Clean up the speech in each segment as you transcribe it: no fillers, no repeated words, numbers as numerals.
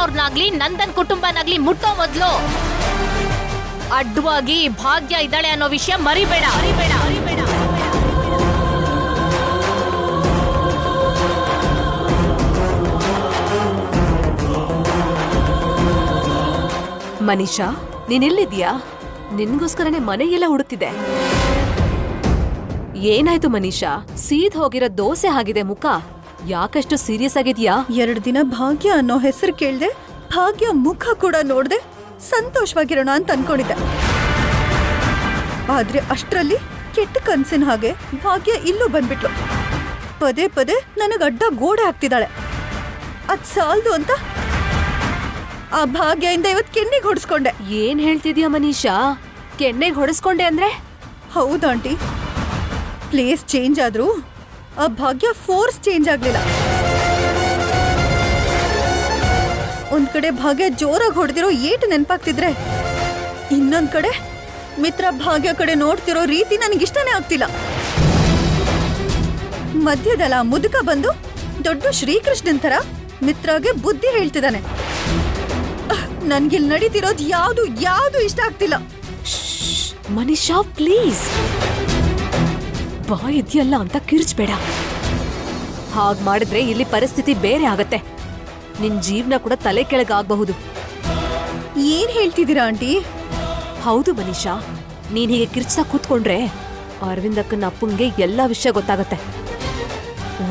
ಅವ್ರನ್ನಾಗ್ಲಿ ನಂದನ್ ಕುಟುಂಬನಾಗ್ಲಿ ಮುಟ್ಟೋ ಮೊದ್ಲು ಅಡ್ಡವಾಗಿ ಭಾಗ್ಯ ಇದ್ದಾಳೆ ಅನ್ನೋ ವಿಷಯ ಮರಿಬೇಡ. ಮನೀಷಾ, ನೀನೆಲ್ಲಿದ್ಯಾ? ನಿನ್ಗೋಸ್ಕರನೇ ಮನೆಯೆಲ್ಲ ಹುಡುಕ್ತಿದೆ. ಏನಾಯ್ತು ಮನೀಷಾ? ಸೀದ್ ಹೋಗಿರೋ ದೋಸೆ ಆಗಿದೆ ಮುಖ. ಯಾಕಷ್ಟು ಸೀರಿಯಸ್ ಆಗಿದ್ಯಾ? 2 ದಿನ ಭಾಗ್ಯ ಅನ್ನೋ ಹೆಸರು ಕೇಳ್ದೆ, ಭಾಗ್ಯ ಮುಖ ಕೂಡ ನೋಡ್ದೆ ಸಂತೋಷವಾಗಿರೋಣ ಅಂತ ಅನ್ಕೊಂಡಿದ್ದೆ. ಆದ್ರೆ ಅಷ್ಟ್ರಲ್ಲಿ ಕೆಟ್ಟ ಕನ್ಸಿನ ಹಾಗೆ ಭಾಗ್ಯ ಇಲ್ಲೂ ಬಂದ್ಬಿಟ್ಲು. ಪದೇ ಪದೇ ನನಗ್ ಅಡ್ಡ ಗೋಡೆ ಹಾಕ್ತಿದ್ದಾಳೆ. ಅದ್ ಸಾಲ್ದು ಅಂತ ಆ ಭಾಗ್ಯದಿಂದ ಇವತ್ ಕೆನ್ನಿಗೆ ಹೊಡ್ಸ್ಕೊಂಡೆ. ಏನ್ ಹೇಳ್ತಿದ್ಯಾ ಮನೀಷಾ? ಕೆನ್ನೆಗೆ ಹೊಡೆಸ್ಕೊಂಡೆ ಅಂದ್ರೆ? ಹೌದಾಂಟಿ, ಪ್ಲೇಸ್ ಚೇಂಜ್ ಆದ್ರೂ ಆ ಭಾಗ್ಯ ಫೋರ್ಸ್ ಚೇಂಜ್ ಆಗ್ಲಿಲ್ಲ. ಒಂದ್ ಕಡೆ ಭಾಗ್ಯ ಜೋರಾಗಿ ಹೊಡೆದಿರೋ ಏಟು ನೆನ್ಪಾಗ್ತಿದ್ರೆ, ಇನ್ನೊಂದ್ ಕಡೆ ಮಿತ್ರ ಭಾಗ್ಯ ಕಡೆ ನೋಡ್ತಿರೋ ರೀತಿ ನನಗಿಷ್ಟನೇ ಆಗ್ತಿಲ್ಲ. ಮಧ್ಯದಲ್ಲ ಮುದುಕ ಬಂದು ದೊಡ್ಡ ಶ್ರೀಕೃಷ್ಣನ್ ತರ ಮಿತ್ರಗೆ ಬುದ್ಧಿ ಹೇಳ್ತಿದ್ದಾನೆ. ನನ್ಗಿಲ್ ನಡೀತಿರೋದು ಯಾವ್ದು ಇಷ್ಟ ಆಗ್ತಿಲ್ಲ. ಮನೀಷಾ ಪ್ಲೀಸ್, ಬಾಯಿದ್ಯಲ್ಲ ಅಂತ ಕಿರ್ಚ್ಬೇಡ. ಹಾಗ್ ಮಾಡಿದ್ರೆ ಇಲ್ಲಿ ಪರಿಸ್ಥಿತಿ ಬೇರೆ ಆಗತ್ತೆ. ನಿನ್ ಜೀವನ ಕೂಡ ತಲೆ ಕೆಳಗಾಗಬಹುದು. ಏನ್ ಹೇಳ್ತಿದ್ದೀರಾ ಆಂಟಿ? ಹೌದು ಮನೀಷಾ, ನೀನ್ ಹೀಗೆ ಕಿರ್ಚ್ತಾ ಕೂತ್ಕೊಂಡ್ರೆ ಅರವಿಂದಕ್ಕನ ಅಪ್ಪಂಗೆ ಎಲ್ಲಾ ವಿಷಯ ಗೊತ್ತಾಗತ್ತೆ.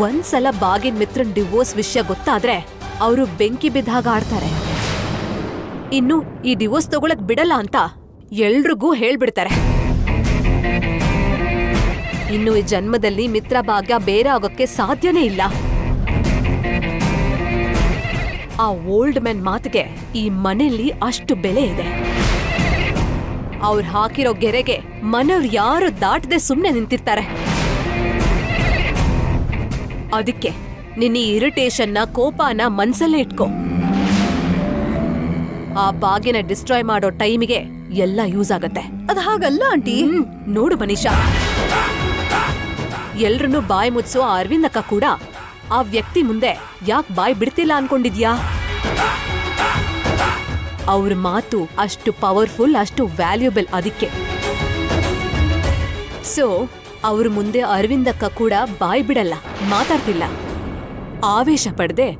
ಒಂದ್ಸಲ ಬಾಗಿನ್ ಮಿತ್ರನ್ ಡಿವೋರ್ಸ್ ವಿಷಯ ಗೊತ್ತಾದ್ರೆ ಅವರು ಬೆಂಕಿ ಬಿದ್ದಾಗ ಆಡ್ತಾರೆ. ಇನ್ನು ಈ ಡಿವೋರ್ಸ್ ತಗೊಳಕ್ ಬಿಡಲ್ಲ ಅಂತ ಎಲ್ರಿಗೂ ಹೇಳ್ಬಿಡ್ತಾರೆ. ಇನ್ನು ಈ ಜನ್ಮದಲ್ಲಿ ಮಿತ್ರ ಭಾಗ್ಯ ಬೇರೆ ಆಗೋಕ್ಕೆ ಸಾಧ್ಯನೇ ಇಲ್ಲ. ಆ ಓಲ್ಡ್ ಮ್ಯಾನ್ ಮಾತಿಗೆ ಈ ಮನೆಯಲ್ಲಿ ಅಷ್ಟು ಬೆಲೆ ಇದೆ. ಅವ್ರು ಹಾಕಿರೋ ಗೆರೆಗೆ ಮನೆಯವ್ರು ಯಾರು ದಾಟದೆ ಸುಮ್ನೆ ನಿಂತಿರ್ತಾರೆ. ಅದಕ್ಕೆ ನಿನ್ನ ಇರಿಟೇಷನ್ನ, ಕೋಪನ ಮನ್ಸಲ್ಲೇ ಇಟ್ಕೋ. ಆ ಭಾಗ್ಯನ ಡಿಸ್ಟ್ರಾಯ್ ಮಾಡೋ ಟೈಮಿಗೆ ಎಲ್ಲ ಯೂಸ್ ಆಗತ್ತೆ. ಅದ್ ಹಾಗಲ್ಲ ಆಂಟಿ. ನೋಡು ಮನೀಷಾ, ಎಲ್ರನ್ನೂ ಬಾಯಿ ಮುಚ್ಚೋ ಅರವಿಂದಕ್ಕ ಕೂಡ ಆ ವ್ಯಕ್ತಿ ಮುಂದೆ ಯಾಕೆ ಬಾಯಿ ಬಿಡ್ತಿಲ್ಲ ಅನ್ಕೊಂಡಿದ್ಯಾ? ಅವ್ರ ಮಾತು ಅಷ್ಟು ಪವರ್ಫುಲ್, ಅಷ್ಟು ವ್ಯಾಲ್ಯೂಬಲ್. ಅದಕ್ಕೆ ಸೊ ಅವ್ರ ಮುಂದೆ ಅರವಿಂದಕ್ಕ ಕೂಡ ಬಾಯಿ ಬಿಡಲ್ಲ, ಮಾತಾಡ್ತಿಲ್ಲ. ಆವೇಶ ಪಡೆದೆ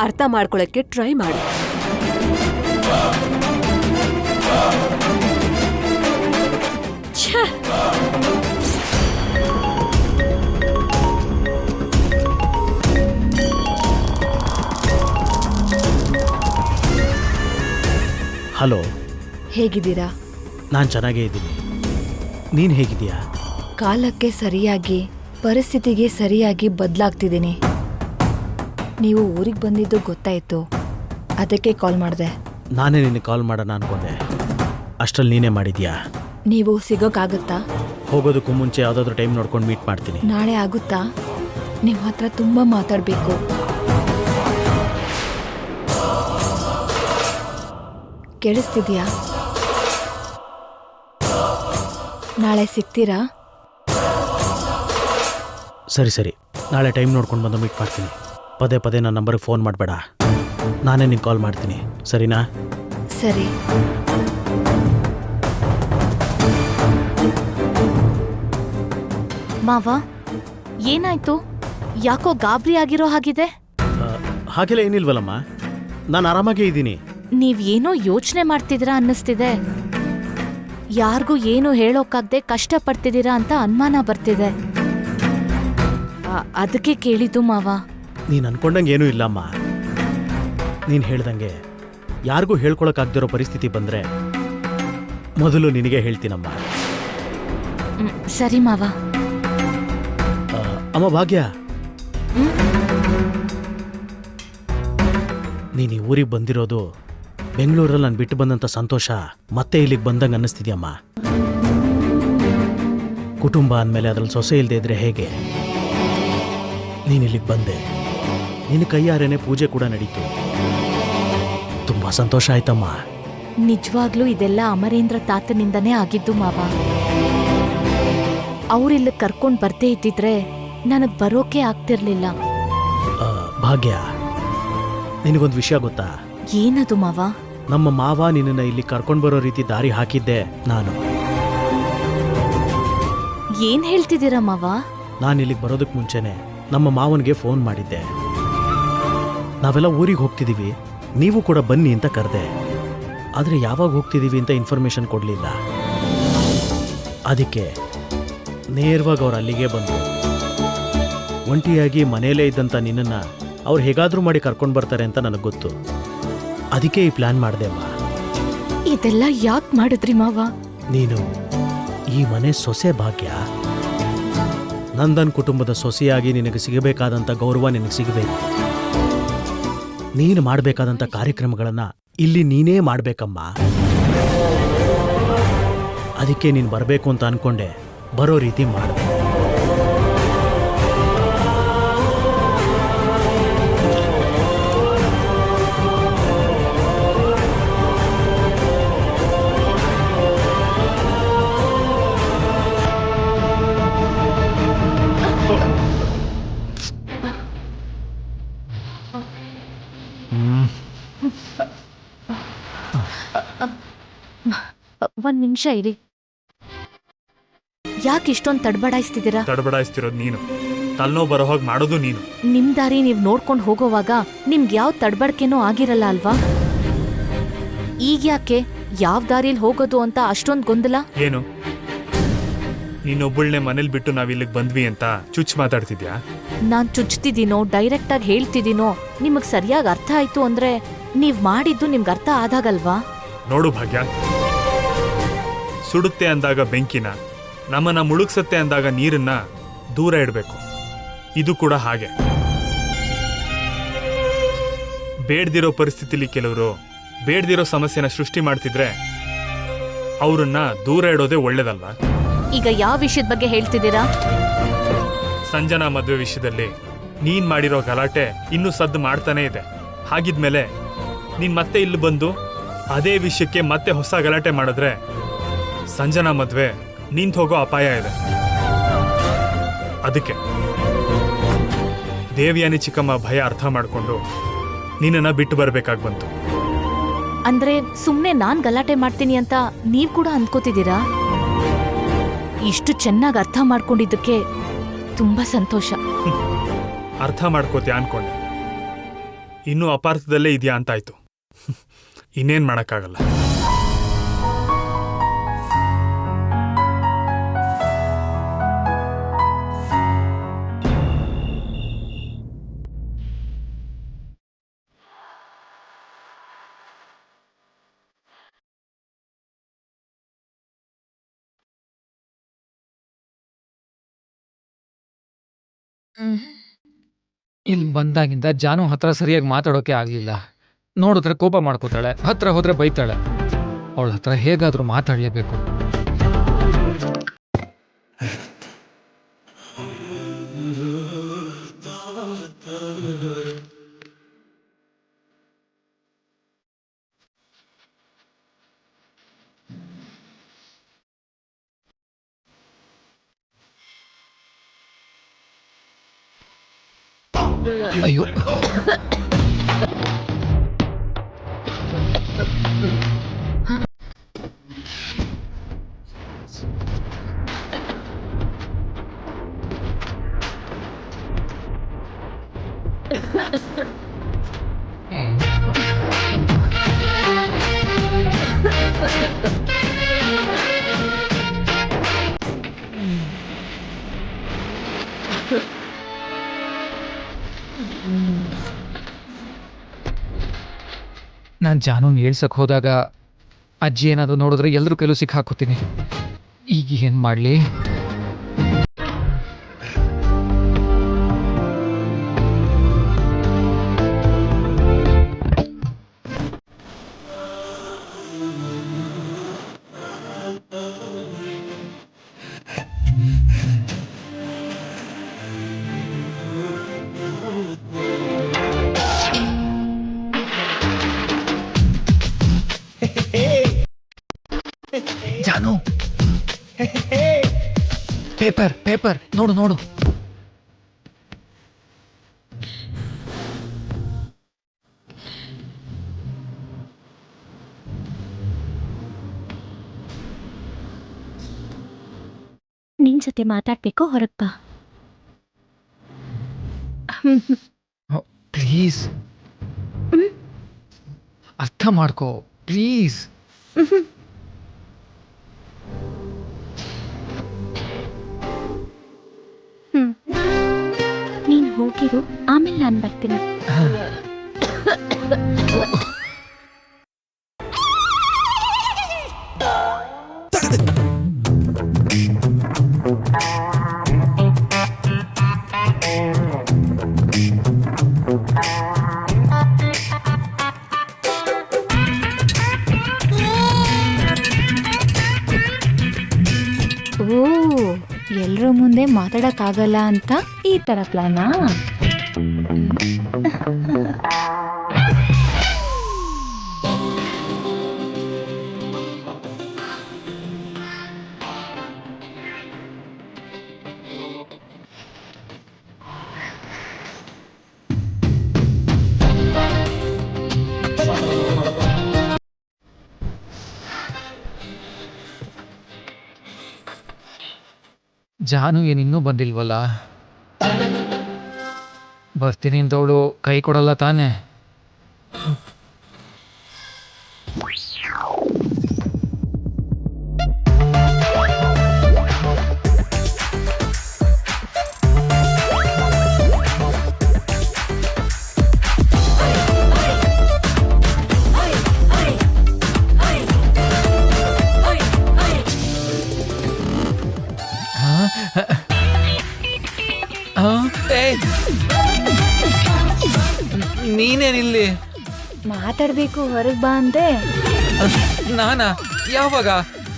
ಅರ್ಥ ಮಾಡ್ಕೊಳಕ್ಕೆ ಟ್ರೈ ಮಾಡು. ಹಲೋ, ಹೇಗಿದ್ದೀರಾ? ನಾನು ಚೆನ್ನಾಗೇ ಇದ್ದೀನಿ. ನೀನು ಹೇಗಿದೀಯಾ? ಕಾಲಕ್ಕೆ ಸರಿಯಾಗಿ, ಪರಿಸ್ಥಿತಿಗೆ ಸರಿಯಾಗಿ ಬದಲಾಗ್ತಿದ್ದೀನಿ. ನೀವು ಊರಿಗೆ ಬಂದಿದ್ದು ಗೊತ್ತಾಯಿತು, ಅದಕ್ಕೆ ಕಾಲ್ ಮಾಡಿದೆ. ನಾನೇ ನಿನಗೆ ಕಾಲ್ ಮಾಡೋಣ ಅನ್ಕೊಂಡೆ, ಅಷ್ಟರಲ್ಲಿ ನೀನೇ ಮಾಡಿದ್ಯಾ? ನೀವು ಸಿಗೋಕ್ಕಾಗುತ್ತಾ? ಹೋಗೋದಕ್ಕೂ ಮುಂಚೆ ಯಾವುದಾದ್ರೂ ಟೈಮ್ ನೋಡ್ಕೊಂಡು ಮೀಟ್ ಮಾಡ್ತೀನಿ. ನಾಳೆ ಆಗುತ್ತಾ? ನಿಮ್ಮ ಹತ್ರ ತುಂಬ ಮಾತಾಡಬೇಕು. ಕೇಳಿಸ್ತಿದ್ಯಾ? ನಾಳೆ ಸಿಗ್ತೀರಾ? ಸರಿ, ನಾಳೆ ಟೈಮ್ ನೋಡ್ಕೊಂಡು ಬಂದು ಮೀಟ್ ಮಾಡ್ತೀನಿ. ಪದೇ ಪದೇ ನನ್ನ ನಂಬರ್ಗೆ ಫೋನ್ ಮಾಡಬೇಡ, ನಾನೇ ನಿಂಗೆ ಕಾಲ್ ಮಾಡ್ತೀನಿ, ಸರಿನಾ? ಸರಿ. ಮಾವ, ಏನಾಯ್ತು? ಯಾಕೋ ಗಾಬರಿ ಆಗಿರೋ ಹಾಗಿದೆ. ಹಾಗೆಲ್ಲ ಏನಿಲ್ವಲ್ಲಮ್ಮ, ನಾನು ಆರಾಮಾಗೇ ಇದ್ದೀನಿ. ನೀವೇನೋ ಯೋಚನೆ ಮಾಡ್ತಿದ್ದೀರಾ ಅನ್ನಿಸ್ತಿದೆ. ಯಾರಿಗೂ ಏನು ಹೇಳೋಕ್ಕಾಗದೆ ಕಷ್ಟಪಡ್ತಿದ್ದೀರಾ ಅಂತ ಅನುಮಾನ ಬರ್ತಿದೆ. ಅದಕ್ಕೆ ಕೇಳಿದ್ದು ಮಾವ. ನೀನು ಅನ್ಕೊಂಡಂಗೆ ಏನೂ ಇಲ್ಲಮ್ಮ. ನೀನು ಹೇಳ್ದಂಗೆ ಯಾರಿಗೂ ಹೇಳ್ಕೊಳಕ್ಕಾಗ್ದಿರೋ ಪರಿಸ್ಥಿತಿ ಬಂದರೆ ಮೊದಲು ನಿನಗೆ ಹೇಳ್ತೀನಮ್ಮ. ಸರಿ ಮಾವ. ಅಮ್ಮ ಭಾಗ್ಯ, ನೀನು ಈ ಊರಿಗೆ ಬಂದಿರೋದು ಬೆಂಗಳೂರಲ್ಲಿ ನಾನು ಬಿಟ್ಟು ಬಂದಂಥ ಸಂತೋಷ ಮತ್ತೆ ಇಲ್ಲಿಗೆ ಬಂದಂಗೆ ಅನ್ನಿಸ್ತಿದ್ಯಮ್ಮ. ಕುಟುಂಬ ಅಂದಮೇಲೆ ಅದ್ರಲ್ಲಿ ಸೊಸೆ ಇಲ್ಲದೆ ಇದ್ರೆ ಹೇಗೆ? ನೀನು ಇಲ್ಲಿಗೆ ಬಂದೆ, ನಿನ್ನ ಕೈಯಾರೇನೆ ಪೂಜೆ ಕೂಡ ನಡೀತು. ತುಂಬ ಸಂತೋಷ ಆಯ್ತಮ್ಮ. ನಿಜವಾಗ್ಲೂ ಇದೆಲ್ಲ ಅಮರೇಂದ್ರ ತಾತನಿಂದನೇ ಆಗಿದ್ದು ಮಾವ. ಅವ್ರಿಲ್ಲಿ ಕರ್ಕೊಂಡು ಬರ್ದೇ ಇದ್ದಿದ್ರೆ ನನಗ್ ಬರೋಕೆ ಆಗ್ತಿರ್ಲಿಲ್ಲ. ಭಾಗ್ಯ, ನಿನಗೊಂದು ವಿಷಯ ಗೊತ್ತಾ? ಏನದು ಮಾವ? ನಮ್ಮ ಮಾವ ನಿನ್ನನ್ನು ಇಲ್ಲಿ ಕರ್ಕೊಂಡು ಬರೋ ರೀತಿ ದಾರಿ ಹಾಕಿದ್ದೆ ನಾನು. ಏನ್ ಹೇಳ್ತಿದ್ದೀರಾ ಮಾವ? ನಾನು ಇಲ್ಲಿಗೆ ಬರೋದಕ್ಕೆ ಮುಂಚೆನೆ ನಮ್ಮ ಮಾವನಿಗೆ ಫೋನ್ ಮಾಡಿದ್ದೆ. ನಾವೆಲ್ಲ ಊರಿಗೆ ಹೋಗ್ತಿದ್ದೀವಿ, ನೀವು ಕೂಡ ಬನ್ನಿ ಅಂತ ಕರೆದೆ. ಆದರೆ ಯಾವಾಗ ಹೋಗ್ತಿದ್ದೀವಿ ಅಂತ ಇನ್ಫಾರ್ಮೇಶನ್ ಕೊಡಲಿಲ್ಲ. ಅದಕ್ಕೆ ನೇರವಾಗಿ ಅವ್ರು ಅಲ್ಲಿಗೆ ಬಂದರು. ಒಂಟಿಯಾಗಿ ಮನೆಯಲ್ಲೇ ಇದ್ದಂಥ ನಿನ್ನನ್ನು ಅವ್ರು ಹೇಗಾದರೂ ಮಾಡಿ ಕರ್ಕೊಂಡು ಬರ್ತಾರೆ ಅಂತ ನನಗೆ ಗೊತ್ತು. ಅದಕ್ಕೆ ಈ ಪ್ಲ್ಯಾನ್ ಮಾಡಿದೆ ಅಮ್ಮ. ಇದೆಲ್ಲ ಯಾಕೆ ಮಾಡಿದ್ರಿ ಮಾವ? ನೀನು ಈ ಮನೆ ಸೊಸೆ ಭಾಗ್ಯ. ನಂದನ್ ಕುಟುಂಬದ ಸೊಸೆಯಾಗಿ ನಿನಗೆ ಸಿಗಬೇಕಾದಂಥ ಗೌರವ ನಿನಗೆ ಸಿಗಬೇಕು. ನೀನು ಮಾಡಬೇಕಾದಂಥ ಕಾರ್ಯಕ್ರಮಗಳನ್ನು ಇಲ್ಲಿ ನೀನೇ ಮಾಡಬೇಕಮ್ಮ. ಅದಕ್ಕೆ ನೀನು ಬರಬೇಕು ಅಂತ ಅನ್ಕೊಂಡೆ, ಬರೋ ರೀತಿ ಮಾಡಿದೆ. ಒಂದ್ ನಿಮಿಷ ಇರಿ. ಯಾಕೆ ಇಷ್ಟೊಂದು ತಡಬಡಾಯಿಸ್ತಿದ್ದೀರಾ? ತಡಬಡಾಯಿಸ್ತಿರೋದು ನೀನು, ತಲೆನೋವು ಬರೋ ಹಾಗೆ ಮಾಡೋದು ನೀನು. ನಿಮ್ ದಾರಿ ನೀವ್ ನೋಡ್ಕೊಂಡು ಹೋಗೋವಾಗ ನಿಮ್ಗೆ ಯಾವ ತಡಬಡ್ಕೆನೂ ಆಗಿರಲ್ಲ ಅಲ್ವಾ? ಈಗ ಯಾಕೆ ಯಾವ ದಾರಿಲಿ ಹೋಗೋದು ಅಂತ ಅಷ್ಟೊಂದು ಗೊಂದಲ? ಏನು ನೀನೊಬ್ಬಳನ್ನೇ ಮನೇಲಿ ಬಿಟ್ಟು ನಾವ್ ಇಲ್ಲಿಗೆ ಬಂದ್ವಿ ಅಂತ ಚುಚ್ಚು ಮಾತಾಡ್ತಿದ್ಯಾ? ನಾನ್ ಚುಚ್ತಿದ್ದೀನೋ ಡೈರೆಕ್ಟ್ ಆಗಿ ಹೇಳ್ತಿದ್ದೀನೋ ನಿಮಗ್ ಸರಿಯಾಗಿ ಅರ್ಥ ಆಯ್ತು ಅಂದ್ರೆ ನೀವ್ ಮಾಡಿದ್ದು ನಿಮ್ಗೆ ಅರ್ಥ ಆದಾಗಲ್ವಾ? ನೋಡು ಭಾಗ್ಯ, ಸುಡುತ್ತೆ ಅಂದಾಗ ಬೆಂಕಿನ, ನಮ್ಮನ್ನ ಮುಳುಗ್ಸತ್ತೆ ಅಂದಾಗ ನೀರನ್ನ ದೂರ ಇಡಬೇಕು. ಇದು ಕೂಡ ಹಾಗೆ. ಬೇಡ್ದಿರೋ ಪರಿಸ್ಥಿತಿಲಿ ಕೆಲವರು ಬೇಡ್ದಿರೋ ಸಮಸ್ಯೆನ ಸೃಷ್ಟಿ ಮಾಡ್ತಿದ್ರೆ ಅವ್ರನ್ನ ದೂರ ಇಡೋದೇ ಒಳ್ಳೇದಲ್ವಾ? ಈಗ ಯಾವ ವಿಷಯದ ಬಗ್ಗೆ ಹೇಳ್ತಿದ್ದೀರಾ? ಸಂಜನಾ ಮದುವೆ ವಿಷಯದಲ್ಲಿ ನೀನ್ ಮಾಡಿರೋ ಗಲಾಟೆ ಇನ್ನೂ ಸದ್ದು ಮಾಡ್ತಾನೆ ಇದೆ. ಹಾಗಿದ್ಮೇಲೆ ನೀನ್ ಮತ್ತೆ ಇಲ್ಲಿ ಬಂದು ಅದೇ ವಿಷಯಕ್ಕೆ ಮತ್ತೆ ಹೊಸ ಗಲಾಟೆ ಮಾಡಿದ್ರೆ ಸಂಜನಾ ಮದುವೆ ನಿಂತು ಹೋಗೋ ಅಪಾಯ ಇದೆ. ಅದಕ್ಕೆ ದೇವ್ಯಾನಿ ಚಿಕ್ಕಮ್ಮ ಭಯ ಅರ್ಥ ಮಾಡಿಕೊಂಡು ನಿನ್ನನ್ನ ಬಿಟ್ಟು ಬರ್ಬೇಕಾಗಿ ಬಂತು. ಅಂದ್ರೆ ಸುಮ್ನೆ ನಾನ್ ಗಲಾಟೆ ಮಾಡ್ತೀನಿ ಅಂತ ನೀವ್ ಕೂಡ ಅಂದ್ಕೋತಿದ್ದೀರಾ? ಇಷ್ಟು ಚೆನ್ನಾಗಿ ಅರ್ಥ ಮಾಡ್ಕೊಂಡಿದ್ದಕ್ಕೆ ತುಂಬಾ ಸಂತೋಷ. ಅರ್ಥ ಮಾಡ್ಕೋತೀಯ ಅನ್ಕೊಂಡೆ, ಇನ್ನೂ ಅಪಾರ್ಥದಲ್ಲೇ ಇದೆಯಾ ಅಂತಾಯ್ತು. ಇನ್ನೇನ್ ಮಾಡಕ್ಕಾಗಲ್ಲ. ಇಲ್ಲಿ ಬಂದಾಗಿಂದ ಜಾನು ಹತ್ರ ಸರಿಯಾಗಿ ಮಾತಾಡೋಕೆ ಆಗಲಿಲ್ಲ. ನೋಡಿದ್ರೆ ಕೋಪ ಮಾಡ್ಕೋತಾಳೆ, ಹತ್ರ ಹೋದ್ರೆ ಬೈತಾಳೆ. ಅವಳ ಹತ್ರ ಹೇಗಾದರೂ ಮಾತಾಡಲೇಬೇಕು. ಅಯ್ಯೋ, ನಾನು ಜಾನುನ್ ಹೇಳ್ಸಕ್ಕೆ ಹೋದಾಗ ಅಜ್ಜಿ ಏನಾದರೂ ನೋಡಿದ್ರೆ ಎಲ್ಲರೂ ಕೈಲೂ ಸಿಕ್ಕಾಕೋತೀನಿ. ಈಗ ಏನು ಮಾಡಲಿ? ಜಾನು, ಪೇಪರ್ ಪೇಪರ್ ನೋಡು ನೋಡು. ನಿನ್ ಜೊತೆ ಮಾತಾಡ್ಬೇಕು, ಹೊರಗ್ ಬಾ. ಪ್ಲೀಸ್ ಅರ್ಥ ಮಾಡ್ಕೋ ಪ್ಲೀಸ್. ನೀನ್ ಹೋಗಿರು, ಆಮೇಲೆ ನಾನು ಬರ್ತೀನಿ. ಓ, ಎಲ್ರ ಮುಂದೆ ಮಾತಾಡಕ್ಕಾಗಲ್ಲ ಅಂತ ಈ ತರ ಪ್ಲಾನಾ? ಜಾನು ಏನಿನ್ನೂ ಬಂದಿಲ್ವಲ್ಲ? ಬರ್ತೀನಿ ಅಂತವಳು ಕೈ ಕೊಡಲ್ಲ ತಾನೆ? ನೀನೇನಿಲ್ಲಿ? ಮಾತಾಡ್ಬೇಕು, ಹೊರಗ್ ಬಾ ಅಂದೆ. ನಾನಾ? ಯಾವಾಗ?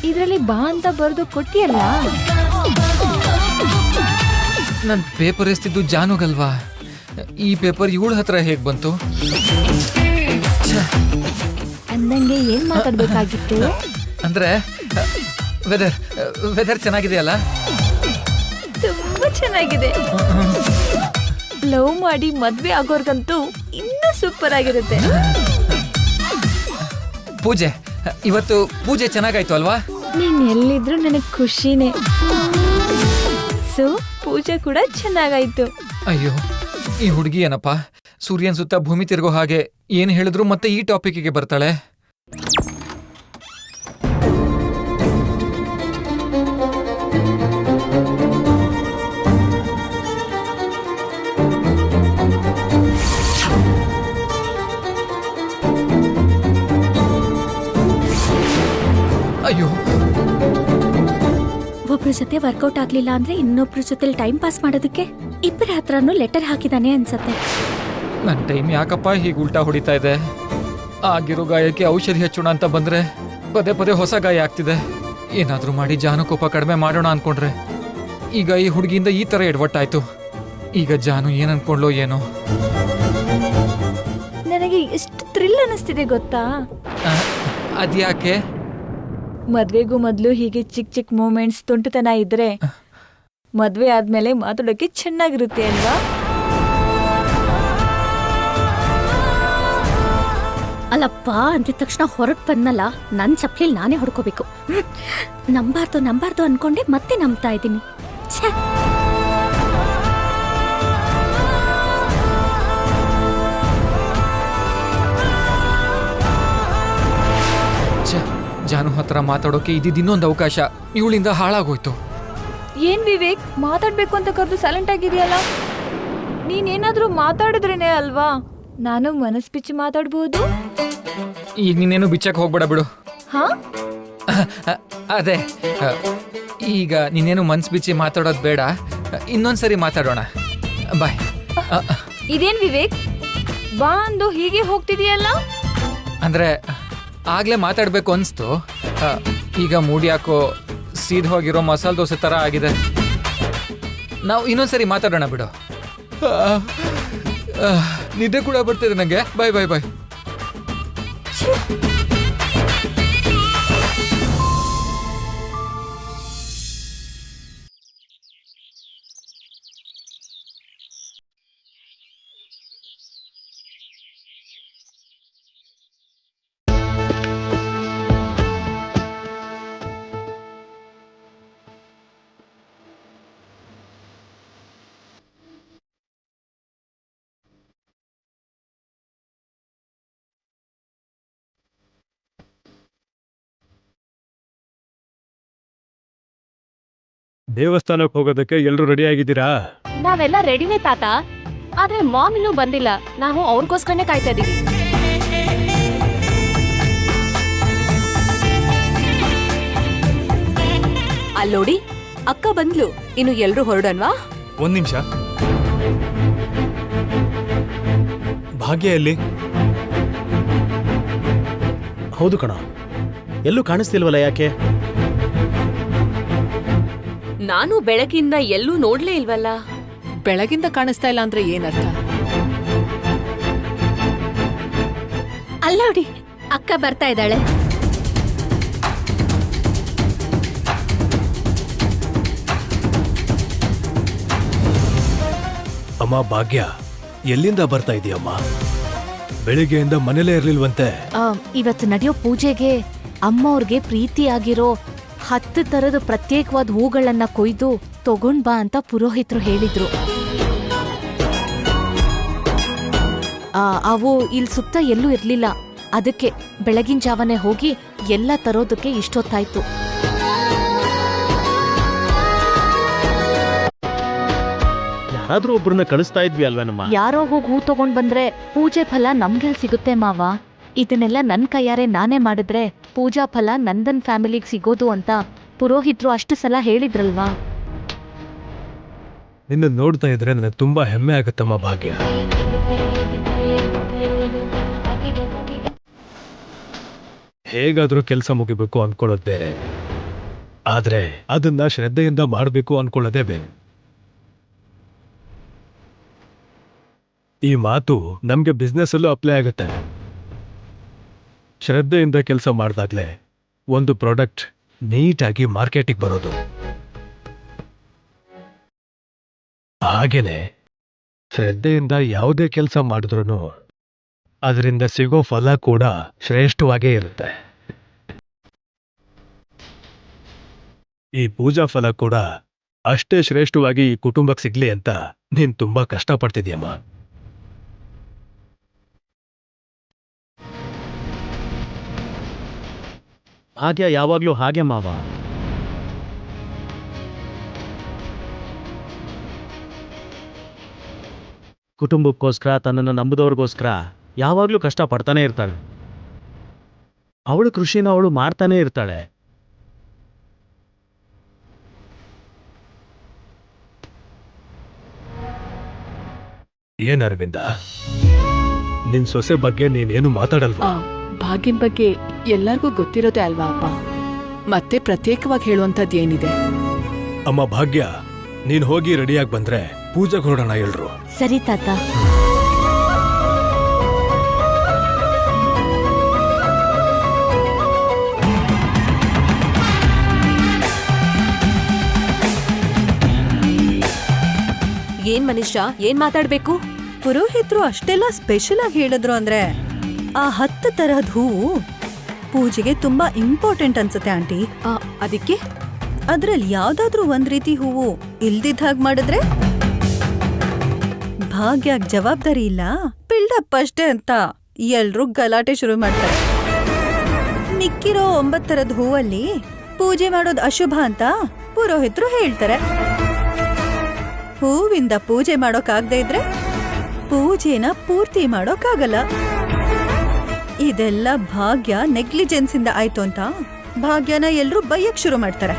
ಇದ್ರಲ್ಲಿ ಬಾ ಅಂತ ಬರ್ದು ಕೊಟ್ಟಿಯಲ್ಲ. ನನ್ ಪೇಪರ್ ಎಸ್ತಿದ್ದು ಜಾನುಗಲ್ವಾ? ಈ ಪೇಪರ್ ಇವಳ ಹತ್ರ ಹೇಗ್ ಬಂತು? ಅಂದಂಗೆ ಏನ್ ಮಾತಾಡ್ಬೇಕಾಗಿತ್ತು? ಅಂದ್ರೆ ವೆದರ್ ಚೆನ್ನಾಗಿದೆಯಲ್ಲ? ತುಂಬಾ ಚೆನ್ನಾಗಿದೆ. ಲವ್ ಮಾಡಿ ಮದ್ವೆ ಆಗೋರ್ಗಂತೂ ಇನ್ನೂ ಸೂಪರ್ ಆಗಿರುತ್ತೆ. ಪೂಜೆ ಇವತ್ತು ಪೂಜೆ ಚೆನ್ನಾಗಾಯ್ತು ಅಲ್ವಾ? ನೀನ್ ಎಲ್ಲಿದ್ರು ನನಗ್ ಖುಷಿನೇ. ಸೊ ಪೂಜೆ ಕೂಡ ಚೆನ್ನಾಗಾಯ್ತು. ಅಯ್ಯೋ, ಈ ಹುಡುಗಿ ಏನಪ್ಪ ಸೂರ್ಯನ್ ಸುತ್ತ ಭೂಮಿ ತಿರುಗೋ ಹಾಗೆ ಏನ್ ಹೇಳಿದ್ರು ಮತ್ತೆ ಈ ಟಾಪಿಕ್ಗೆ ಬರ್ತಾಳೆ. ಅಯ್ಯೋ, ಒಬ್ರ ಜೊತೆ ವರ್ಕೌಟ್ ಆಗ್ಲಿಲ್ಲ ಅಂದ್ರೆ ಇನ್ನೊಬ್ರ ಜೊತೆ ಟೈಮ್ ಪಾಸ್ ಮಾಡೋದಕ್ಕೆ ಇಬ್ಬರ ಹತ್ರನೂ ಲೆಟರ್ ಹಾಕಿದಾನೆ ಅನ್ಸತ್ತೆ. ನನ್ ಟೈಮ್ ಯಾಕಪ್ಪ ಹೀಗೆ ಉಲ್ಟಾ ಹೊಡಿತಾ ಇದೆ? ಆಗಿರೋ ಗಾಯಕ್ಕೆ ಔಷಧಿ ಹಚ್ಚೋಣ ಅಂತ ಬಂದ್ರೆ ಪದೇ ಪದೇ ಹೊಸ ಗಾಯ ಆಗ್ತಿದೆ. ಏನಾದ್ರೂ ಮಾಡಿ ಜಾನು ಕೋಪ ಕಡಿಮೆ ಮಾಡೋಣ ಅನ್ಕೊಂಡ್ರೆ ಈಗ ಈ ಹುಡುಗಿಯಿಂದ ಈ ತರ ಎಡವಟ್ಟಾಯ್ತು. ಈಗ ಜಾನು ಏನ್ ಅನ್ಕೊಂಡ್ಲೋ ಏನೋ. ನನಗೆ ಎಷ್ಟು ಥ್ರಿಲ್ ಅನಿಸ್ತಿದೆ ಗೊತ್ತಾ? ಅದ್ಯಾಕೆ? ಮದ್ವೆಗೂ ಮೊದ್ಲು ಹೀಗೆ ಚಿಕ್ಕ ಚಿಕ್ಕ ಮೂಮೆಂಟ್ಸ್ ತುಂಟತನ ಇದ್ರೆ ಮದ್ವೆ ಆದ್ಮೇಲೆ ಮಾತಾಡೋಕೆ ಚೆನ್ನಾಗಿರುತ್ತೆ ಅಲ್ವಾ? ಅಲ್ಲಪ್ಪ ಅಂದಿದ ತಕ್ಷಣ ಹೊರಟ್ ಬಂದ್ನಲ್ಲ, ನನ್ ಚಪ್ಲಿಲ್ ನಾನೇ ಹೊಡ್ಕೋಬೇಕು. ನಂಬಾರ್ದು ಅನ್ಕೊಂಡೆ ಮತ್ತೆ ನಂಬ್ತಾ ಇದ್ದೀನಿ. ಛೇ, ಜಾನು ಹತ್ರ ಮಾತಾಡೋಕೆ ಇದ್ದಿದ್ದು ಇನ್ನೊಂದು ಅವಕಾಶ ಇವಳಿಂದ ಹಾಳಾಗೋಯ್ತು. ಏನ್ ವಿವೇಕ್, ಮಾತಾಡ್ಬೇಕು ಅಂತ ಕರೆದು ಸೈಲೆಂಟ್ ಆಗಿದೆಯಲ್ಲ? ನೀನೇನಾದ್ರೂ ಮಾತಾಡಿದ್ರೇನೆ ಅಲ್ವಾ ನಾನು ಮನಸ್ ಬಿಚ್ಚಿ ಮಾತಾಡ್ಬೋದು. ಈಗ ನೀನೇನು ಬಿಚ್ಚಕ್ ಹೋಗ್ಬೇಡ ಬಿಡು. ಹಾ, ಅದೇ ಈಗ ನೀನೇನು ಮನ್ಸ್ ಬಿಚ್ಚಿ ಮಾತಾಡೋದು ಬೇಡ, ಇನ್ನೊಂದ್ಸರಿ ಮಾತಾಡೋಣ. ಬಾಯ್. ಇದೇನ್ ವಿವೇಕ್, ಬಾ ಅಂದು ಹೀಗೆ ಹೋಗ್ತಿದೀಯಲ್ಲ? ಅಂದ್ರೆ ಆಗ್ಲೇ ಮಾತಾಡ್ಬೇಕು ಅನ್ಸ್ತು. ಈಗ ಮೂಡಿ ಯಾಕೋ ಸೀದ್ ಹೋಗಿರೋ ಮಸಾಲೆ ದೋಸೆ ತರ ಆಗಿದೆ. ನಾವು ಇನ್ನೊಂದ್ಸರಿ ಮಾತಾಡೋಣ ಬಿಡು. ನಿದ್ದೆ ಕೂಡ ಬರ್ತಿದೆ ನಂಗೆ. ಬಾಯ್ ಬಾಯ್ ಬಾಯ್. ದೇವಸ್ಥಾನಕ್ಕೆ ಹೋಗೋದಕ್ಕೆ ಎಲ್ಲರೂ ರೆಡಿ ಆಗಿದ್ದೀರಾ? ನಾವೆಲ್ಲ ರೆಡಿನೇ ತಾತ, ಆದ್ರೆ ಮಾಮ್ ಇನ್ನೂ ಬಂದಿಲ್ಲ. ನಾವು ಅವ್ರಿಗೋಸ್ಕರನೇ ಕಾಯ್ತಾ ಇದೀವಿ. ಅಲ್ಲೋಡಿ, ಅಕ್ಕ ಬಂದ್ಲು. ಇನ್ನು ಎಲ್ರೂ ಹೊರಡನ್ವಾ? ಒಂದ್ ನಿಮಿಷ, ಭಾಗ್ಯ ಎಲ್ಲಿ? ಹೌದು ಕಣ, ಎಲ್ಲೂ ಕಾಣಿಸ್ತಿಲ್ವಲ್ಲ, ಯಾಕೆ? ನಾನು ಬೆಳಗಿಂದ ಎಲ್ಲೂ ನೋಡ್ಲೇ ಇಲ್ವಲ್ಲ. ಬೆಳಗಿಂದ ಕಾಣಿಸ್ತಾ ಇಲ್ಲ ಅಂದ್ರೆ ಏನರ್ಥ? ಅಲ್ಲೋಡಿ, ಅಕ್ಕ ಬರ್ತಾ ಇದ್ದಾಳೆ. ಅಮ್ಮ ಭಾಗ್ಯ, ಎಲ್ಲಿಂದ ಬರ್ತಾ ಇದೀಯಮ್ಮ? ಬೆಳಿಗ್ಗೆಯಿಂದ ಮನೇಲೇ ಇರ್ಲಿಲ್ವಂತೆ. ಇವತ್ತು ನಡೆಯೋ ಪೂಜೆಗೆ ಅಮ್ಮವ್ರಿಗೆ ಪ್ರೀತಿಯಾಗಿರೋ 10 ತರದ ಪ್ರತ್ಯೇಕವಾದ ಹೂಗಳನ್ನ ಕೊಯ್ದು ತಗೊಂಡ್ ಬಾ ಅಂತ ಪುರೋಹಿತರು ಹೇಳಿದ್ರು. ಅವು ಇಲ್ಲಿ ಸುತ್ತ ಎಲ್ಲೂ ಇರ್ಲಿಲ್ಲ. ಅದಕ್ಕೆ ಬೆಳಗಿನ ಜಾವನೆ ಹೋಗಿ ಎಲ್ಲ ತರೋದಕ್ಕೆ ಇಷ್ಟೊತ್ತಾಯ್ತು. ಯಾರಾದ್ರೂ ಒಬ್ರನ್ನ ಕಳಿಸ್ತಾ ಇದ್ವಿ ಅಲ್ವಾ ನಮ್ಮ? ಯಾರೋ ಹೋಗಿ ಹೂ ತಗೊಂಡ್ ಬಂದ್ರೆ ಪೂಜೆ ಫಲ ನಮ್ಗೆಲ್ ಸಿಗುತ್ತೆ ಮಾವ? ಇದನ್ನೆಲ್ಲ ನನ್ ಕೈಯಾರೆ ನಾನೇ ಮಾಡಿದ್ರೆ ಪೂಜಾ ಫಲ ನಂದನ್ ಫ್ಯಾಮಿಲಿಗೆ ಸಿಗೋದು ಅಂತ ಪುರೋಹಿತರು ಅಷ್ಟು ಸಲ ಹೇಳಿದ್ರಲ್ವಾ? ನಿನ್ನ ನೋಡ್ತಾ ಇದ್ರೆ ನನಗೆ ತುಂಬಾ ಹೆಮ್ಮೆ ಆಗುತ್ತಮ್ಮ ಭಾಗ್ಯ. ಹೇಗಾದ್ರೂ ಕೆಲಸ ಮುಗಿಬೇಕು ಅನ್ಕೊಳ್ಳೋದು ಬೇರೆ, ಆದ್ರೆ ಅದನ್ನ ಶ್ರದ್ಧೆಯಿಂದ ಮಾಡಬೇಕು ಅನ್ಕೊಳ್ಳೋದೇ ಬೇರೆ. ಈ ಮಾತು ನಮ್ಗೆ ಬಿಸ್ನೆಸ್ ಅಲ್ಲೂ ಅಪ್ಲೈ ಆಗುತ್ತೆ. ಶ್ರದ್ಧೆಯಿಂದ ಕೆಲಸ ಮಾಡಿದಾಗ್ಲೇ ಒಂದು ಪ್ರಾಡಕ್ಟ್ ನೀಟಾಗಿ ಮಾರ್ಕೆಟಿಗೆ ಬರೋದು. ಹಾಗೇನೆ ಶ್ರದ್ಧೆಯಿಂದ ಯಾವುದೇ ಕೆಲಸ ಮಾಡಿದ್ರೂ ಅದರಿಂದ ಸಿಗೋ ಫಲ ಕೂಡ ಶ್ರೇಷ್ಠವಾಗೇ ಇರುತ್ತೆ. ಈ ಪೂಜಾ ಫಲ ಕೂಡ ಅಷ್ಟೇ ಶ್ರೇಷ್ಠವಾಗಿ ಈ ಕುಟುಂಬಕ್ಕೆ ಸಿಗ್ಲಿ ಅಂತ ನೀನ್ ತುಂಬಾ ಕಷ್ಟಪಡ್ತಿದ್ಯಮ್ಮ. ಭಾಗ್ಯ ಯಾವಾಗ್ಲೂ ಹಾಗೆ ಮಾವ. ಕುಟುಂಬಕ್ಕೋಸ್ಕರ, ತನ್ನನ್ನು ನಂಬಿದವ್ರಿಗೋಸ್ಕರ ಯಾವಾಗ್ಲೂ ಕಷ್ಟ ಪಡ್ತಾನೆ ಇರ್ತಾಳೆ. ಅವಳು ಕೃಷಿನ ಅವಳು ಮಾಡ್ತಾನೆ ಇರ್ತಾಳೆ. ಏನ್ ಅರವಿಂದ, ನಿನ್ ಸೊಸೆ ಬಗ್ಗೆ ನೀನೇನು ಮಾತಾಡಲ್ವಾ? ಭಾಗ್ಯನ್ ಬಗ್ಗೆ ಎಲ್ಲರಿಗೂ ಗೊತ್ತಿರೋದೇ ಅಲ್ವಾ ಅಪ್ಪ? ಮತ್ತೆ ಪ್ರತ್ಯೇಕವಾಗಿ ಹೇಳುವಂಥದ್ದು ಏನಿದೆ? ಅಮ್ಮ ಭಾಗ್ಯ, ನೀನ್ ಹೋಗಿ ರೆಡಿಯಾಗಿ ಬಂದ್ರೆ ಪೂಜೆಗೆ ಹೊರಡೋಣ ಎಲ್ರು. ಸರಿ ತಾತ. ಏನ್ ಮನುಷ್ಯ, ಏನ್ ಮಾತಾಡ್ಬೇಕು? ಪುರೋಹಿತರು ಅಷ್ಟೆಲ್ಲ ಸ್ಪೆಷಲ್ ಆಗಿ ಹೇಳಿದ್ರು ಅಂದ್ರೆ ಆ 10 ತರಹದ ಹೂವು ಪೂಜೆಗೆ ತುಂಬಾ ಇಂಪಾರ್ಟೆಂಟ್ ಅನ್ಸುತ್ತೆ ಆಂಟಿ. ಅದಕ್ಕೆ ಅದ್ರಲ್ಲಿ ಯಾವ್ದಾದ್ರೂ ಒಂದ್ ರೀತಿ ಹೂವು ಇಲ್ದಿದ್ದ ಹಾಗೆ ಮಾಡಿದ್ರೆ ಭಾಗ್ಯಗ್ ಜವಾಬ್ದಾರಿ ಇಲ್ಲ, ಬಿಲ್ಡಪ್ ಅಷ್ಟೇ ಅಂತ ಎಲ್ರೂ ಗಲಾಟೆ ಶುರು ಮಾಡ್ತಾರೆ. ಮಿಕ್ಕಿರೋ 9 ತರದ ಹೂವಲ್ಲಿ ಪೂಜೆ ಮಾಡೋದು ಅಶುಭ ಅಂತ ಪುರೋಹಿತರು ಹೇಳ್ತಾರೆ. ಹೂವಿಂದ ಪೂಜೆ ಮಾಡೋಕಾಗದೇ ಇದ್ರೆ ಪೂಜೆನ ಪೂರ್ತಿ ಮಾಡೋಕ್ಕಾಗಲ್ಲ. ಇದೆಲ್ಲ ಭಾಗ್ಯ ನೆಗ್ಲಿಜೆನ್ಸ್ ಇಂದ ಆಯ್ತು ಅಂತ ಭಾಗ್ಯನ ಎಲ್ರೂ ಬೈಯಕ್ ಶುರು ಮಾಡ್ತಾರೆ.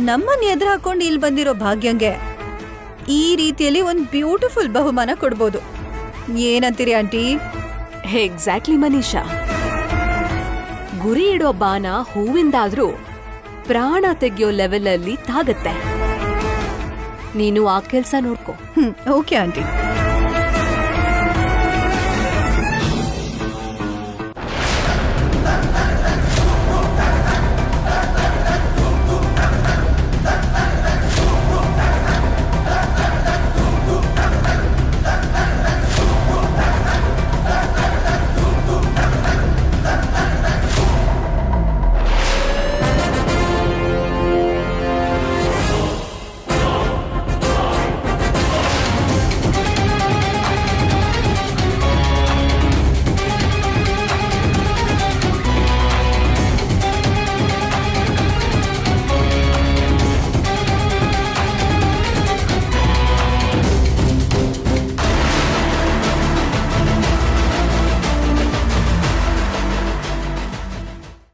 ನಮ್ಮನ್ನ ಎದುರು ಹಾಕೊಂಡು ಇಲ್ಲಿ ಬಂದಿರೋ ಭಾಗ್ಯಂಗೆ ಈ ರೀತಿಯಲ್ಲಿ ಒಂದ್ ಬ್ಯೂಟಿಫುಲ್ ಬಹುಮಾನ ಕೊಡ್ಬೋದು. ಏನಂತೀರಿ ಆಂಟಿ? ಎಕ್ಸಾಕ್ಟ್ಲಿ ಮನೀಷಾ. ಗುರಿ ಇಡೋ ಬಾನ ಹೂವಿಂದಾದ್ರೂ ಪ್ರಾಣ ತೆಗೆಯೋ ಲೆವೆಲ್ ಅಲ್ಲಿ ತಾಗತ್ತೆ. ನೀನು ಆ ಕೆಲ್ಸ ನೋಡ್ಕೋ. Okay aunty.